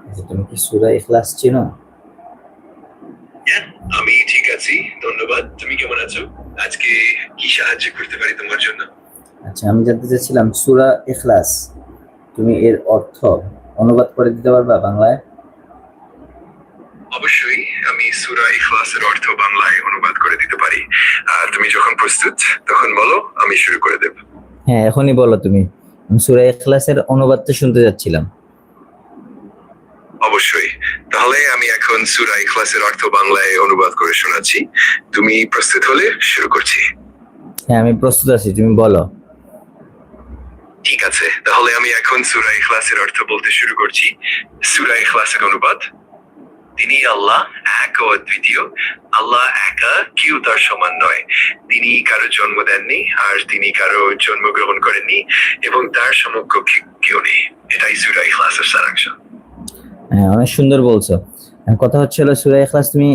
আচ্ছা, তুমি কি সূরা ইখলাস চিনো? হ্যাঁ, আমি ঠিক আছি, ধন্যবাদ। তুমি কেমন আছো? আজকে কি সাহায্য করতে পারি তোমার জন্য? আচ্ছা, আমি জানতে চাচ্ছিলাম সূরা ইখলাস তুমি এর অর্থ অনুবাদ করে দিতে পারবা বাংলায়? অবশ্যই, আমি সূরা ইখলাসের অর্থ বাংলায় অনুবাদ করে দিতে পারি। আর তুমি যখন প্রস্তুত তখন বলো, আমি শুরু করে দেব। হ্যাঁ, এখনই বলো তুমি। আমি সূরা ইখলাসের অনুবাদটা শুনতে যাচ্ছিলাম। অবশ্যই, তাহলে আমি এখন সূরা ইখলাসের অর্থ বাংলায় অনুবাদ করে শোনাচ্ছি। তুমি প্রস্তুত হলে শুরু করছি। হ্যাঁ, আমি প্রস্তুত আছি, তুমি বলো। ঠিক আছে, তাহলে আমি এখন সূরা ইখলাসের অর্থ বলতে শুরু করছি। সূরা ইখলাসের অনুবাদ: তিনি আল্লাহ এক ও অদ্বিতীয়। আল্লাহ একা, কেউ তার সমান নয়। তিনি কারো জন্ম দেননি, আর তিনি কারো জন্মগ্রহণ করেননি, এবং তার সমকক্ষ কেউ নেই। এটাই সূরা ইখলাসের সারাংশ। হ্যাঁ, অনেক সুন্দর বলছো। কথা হচ্ছে হলো সূরা ইখলাস তুমি